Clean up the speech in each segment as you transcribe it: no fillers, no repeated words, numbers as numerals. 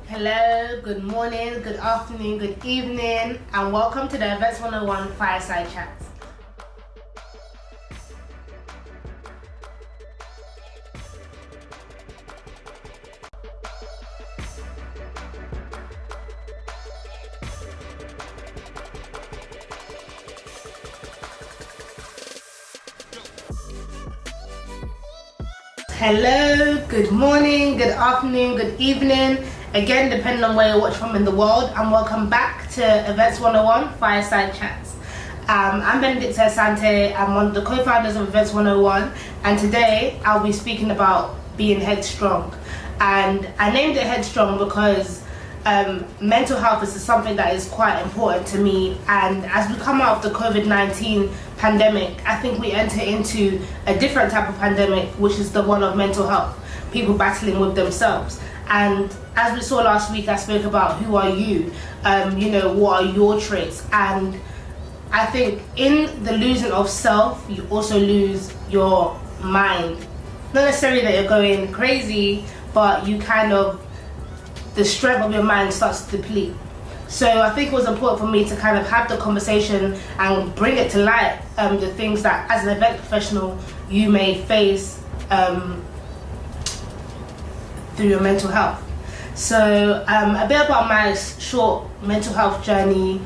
Hello, good morning, good afternoon, good evening, and welcome to the Events 101 Fireside Chats. Hello, good morning, good afternoon, good evening, again depending on where you're watching from in the world, and welcome back to Events 101 Fireside Chats. I'm Benedict Asante. I'm one of the co-founders of Events 101, and today I'll be speaking about being headstrong. And I named it Headstrong because mental health is something that is quite important to me, and as we come out of the COVID-19 pandemic, I think we enter into a different type of pandemic, which is the one of mental health, people battling with themselves. And as we saw last week, I spoke about who are you, what are your traits, and I think in the losing of self, you also lose your mind. Not necessarily that you're going crazy, but you the strength of your mind starts to deplete. So I think it was important for me to kind of have the conversation and bring it to light, the things that as an event professional you may face through your mental health. So a bit about my short mental health journey.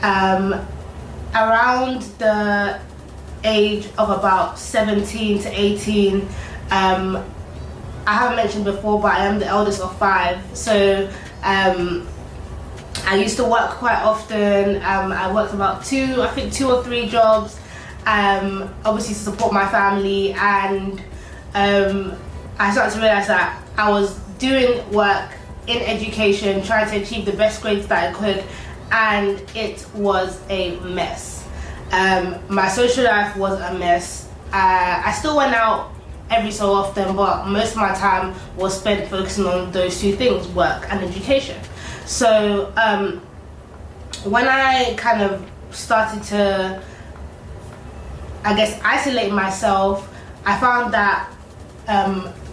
Around the age of about 17 to 18, I haven't mentioned before, but I am the eldest of 5. So I used to work quite often. I worked about 2 or 3 jobs, obviously to support my family, and I started to realize that I was doing work in education, trying to achieve the best grades that I could, and it was a mess. My social life was a mess. I still went out every so often, but most of my time was spent focusing on those 2 things, work and education. So when I kind of started to, isolate myself, I found that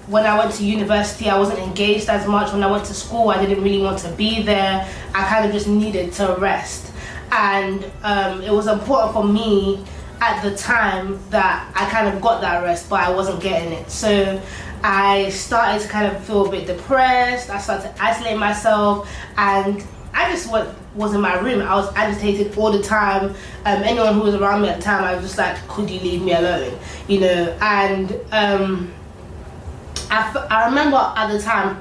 when I went to university, I wasn't engaged as much. When I went to school, I didn't really want to be there. I kind of just needed to rest. And it was important for me at the time that I kind of got that rest, but I wasn't getting it. So I started to kind of feel a bit depressed. I started to isolate myself, and I just was in my room. I was agitated all the time. Anyone who was around me at the time, I was just like, could you leave me alone? And I remember at the time,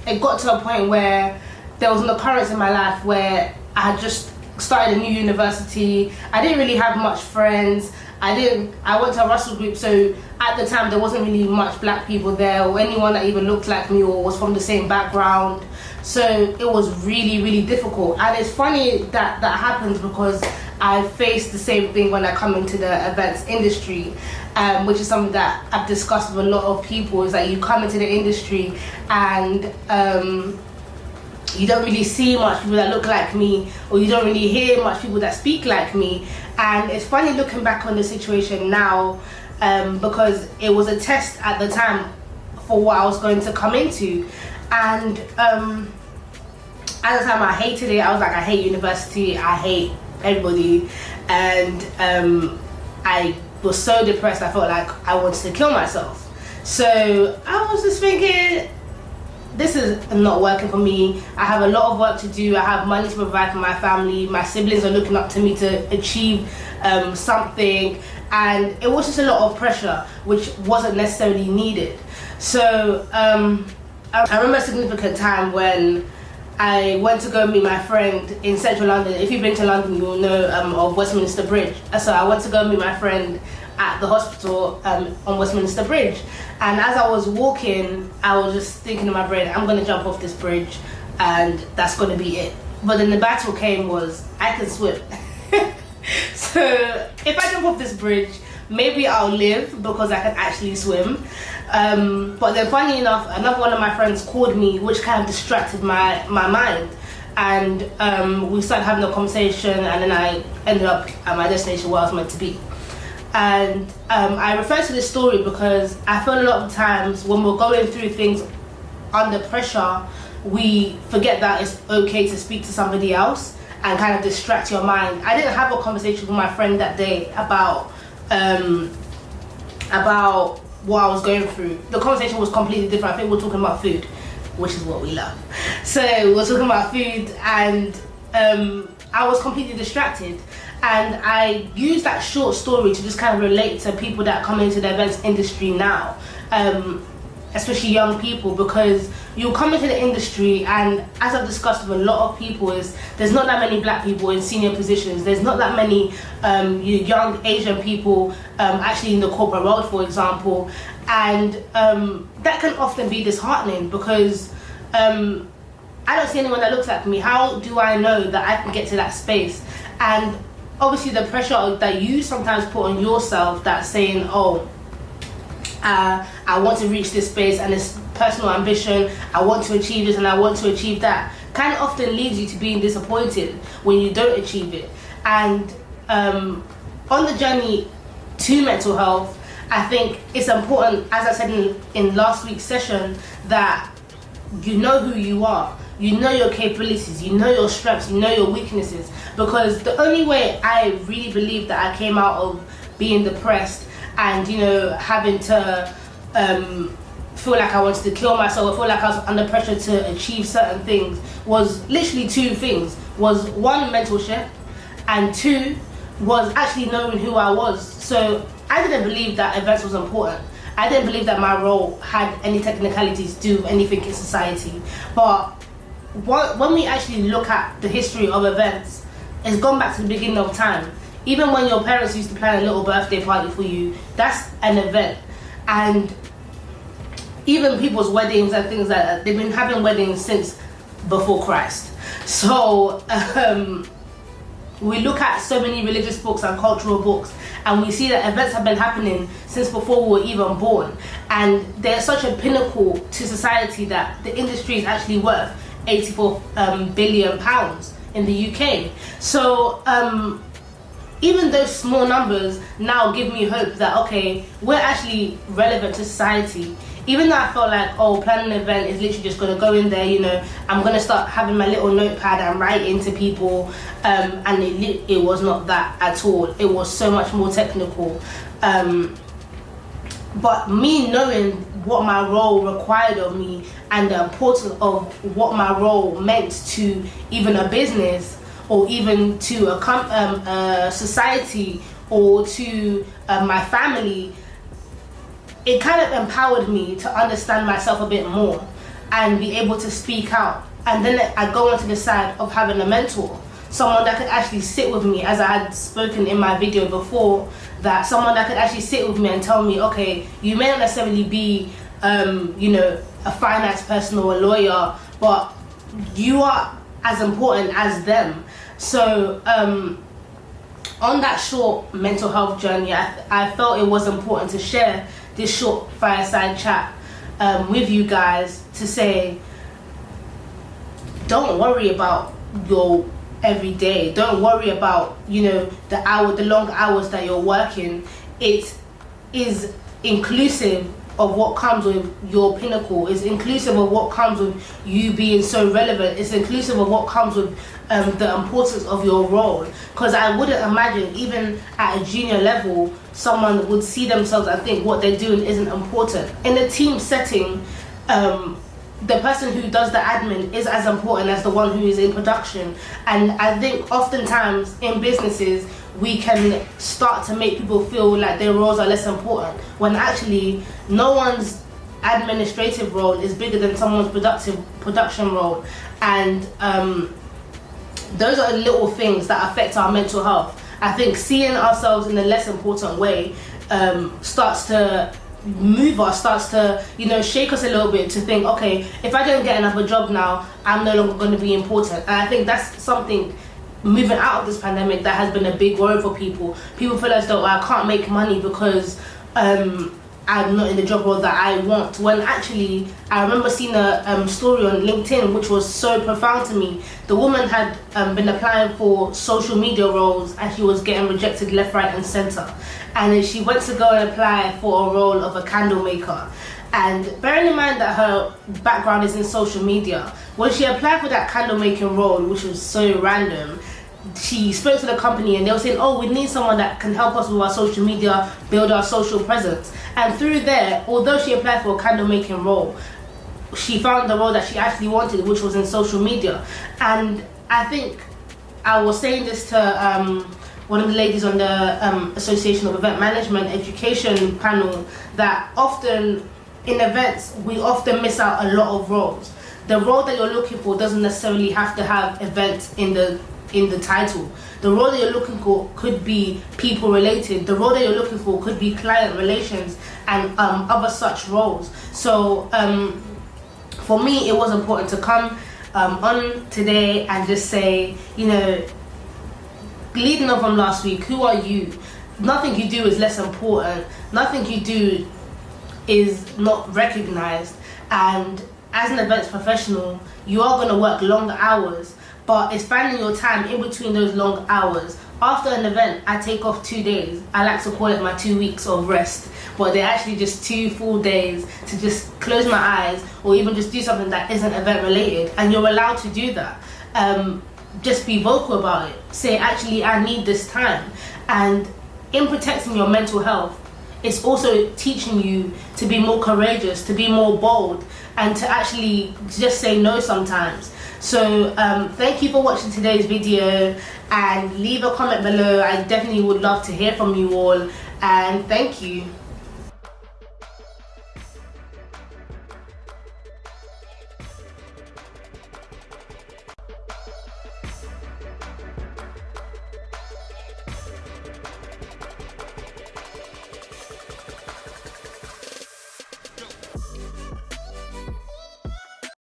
it got to a point where there was an occurrence in my life where I had just started a new university. I didn't really have much friends. I went to a Russell group, so at the time there wasn't really much black people there, or anyone that even looked like me or was from the same background. So it was really, really difficult. And it's funny that happens because I face the same thing when I come into the events industry, which is something that I've discussed with a lot of people, is that you come into the industry and you don't really see much people that look like me, or you don't really hear much people that speak like me. And it's funny looking back on the situation now, because it was a test at the time for what I was going to come into. And at the time I hated it. I was like, I hate university, I hate everybody. And I was so depressed, I felt like I wanted to kill myself. So I was just thinking, this is not working for me. I have a lot of work to do. I have money to provide for my family. My siblings are looking up to me to achieve something, and it was just a lot of pressure, which wasn't necessarily needed. So I remember a significant time when I went to go meet my friend in central London. If you've been to London, you will know of Westminster Bridge. So I went to go meet my friend at the hospital on Westminster Bridge. And as I was walking, I was just thinking in my brain, I'm going to jump off this bridge and that's going to be it. But then the battle came was, I can swim. So if I jump off this bridge, maybe I'll live because I can actually swim. But then funny enough, another one of my friends called me, which kind of distracted my mind. And we started having a conversation, and then I ended up at my destination where I was meant to be. And I refer to this story because I feel a lot of times when we're going through things under pressure, we forget that it's okay to speak to somebody else and kind of distract your mind. I didn't have a conversation with my friend that day about what I was going through. The conversation was completely different. I think we were talking about food, which is what we love. So we were talking about food, and I was completely distracted. And I used that short story to just kind of relate to people that come into the events industry now, especially young people, because you come into the industry, and as I've discussed with a lot of people, is there's not that many black people in senior positions. There's not that many young Asian people actually in the corporate world, for example, and that can often be disheartening because I don't see anyone that looks like me. How do I know that I can get to that space? And obviously the pressure that you sometimes put on yourself, that's saying, oh, I want to reach this space and it's personal ambition, I want to achieve this and I want to achieve that, kind of often leads you to being disappointed when you don't achieve it. And on the journey to mental health, I think it's important, as I said in last week's session, that you know who you are, you know your capabilities, you know your strengths, you know your weaknesses, because the only way I really believe that I came out of being depressed and, you know, having to feel like I wanted to kill myself, I feel like I was under pressure to achieve certain things, was literally two things. Was one, mental shift, and two, was actually knowing who I was. So I didn't believe that events was important. I didn't believe that my role had any technicalities to do with anything in society. But when we actually look at the history of events, it's gone back to the beginning of time. Even when your parents used to plan a little birthday party for you, that's an event. And even people's weddings and things like that, they've been having weddings since before Christ. So we look at so many religious books and cultural books, and we see that events have been happening since before we were even born. And they're such a pinnacle to society that the industry is actually worth £84 billion in the UK. So even those small numbers now give me hope that, okay, we're actually relevant to society. Even though I felt like, oh, planning an event is literally just going to go in there, you know, I'm going to start having my little notepad and writing to people, and it was not that at all. It was so much more technical. But me knowing what my role required of me and the importance of what my role meant to even a business or even to a society or to my family, it kind of empowered me to understand myself a bit more and be able to speak out. And then I go on to the side of having a mentor, someone that could actually sit with me, as I had spoken in my video before, that someone that could actually sit with me and tell me, okay, you may not necessarily be, you know, a finance person or a lawyer, but you are as important as them. So on that short mental health journey, I felt it was important to share this short fireside chat with you guys to say, don't worry about your every day. Don't worry about, you know, the long hours that you're working. It is inclusive of what comes with your pinnacle. It's inclusive of what comes with you being so relevant. It's inclusive of what comes with the importance of your role. Because I wouldn't imagine, even at a junior level, someone would see themselves and think what they're doing isn't important. In a team setting, the person who does the admin is as important as the one who is in production. And I think oftentimes in businesses, we can start to make people feel like their roles are less important, when actually no one's administrative role is bigger than someone's production role. And those are little things that affect our mental health. I think seeing ourselves in a less important way starts to move us, starts to, you know, shake us a little bit to think, okay, if I don't get another job now, I'm no longer going to be important. And I think that's something moving out of this pandemic that has been a big worry for people. People feel as though, I can't make money because I'm not in the job role that I want. When actually, I remember seeing a story on LinkedIn which was so profound to me. The woman had been applying for social media roles and she was getting rejected left, right and centre. And then she went to go and apply for a role of a candle maker. And bearing in mind that her background is in social media, when she applied for that candle making role, which was so random, she spoke to the company and they were saying, oh, we need someone that can help us with our social media, build our social presence. And through there, although she applied for a candle making role, she found the role that she actually wanted, which was in social media. And I think I was saying this to one of the ladies on the Association of Event Management Education panel, that often in events we often miss out a lot of roles. The role that you're looking for doesn't necessarily have to have events in the title. The role that you're looking for could be people related. The role that you're looking for could be client relations and other such roles. So for me, it was important to come on today and just say, you know, leading on from last week, who are you? Nothing you do is less important. Nothing you do is not recognized. And as an events professional, you are going to work long hours, but it's finding your time in between those long hours. After an event, I take off 2 days. I like to call it my 2 weeks of rest, but they're actually just 2 full days to just close my eyes or even just do something that isn't event related. And you're allowed to do that. Just be vocal about it. Say, actually, I need this time. And in protecting your mental health, it's also teaching you to be more courageous, to be more bold, and to actually just say no sometimes. So thank you for watching today's video, and leave a comment below. I definitely would love to hear from you all, and thank you.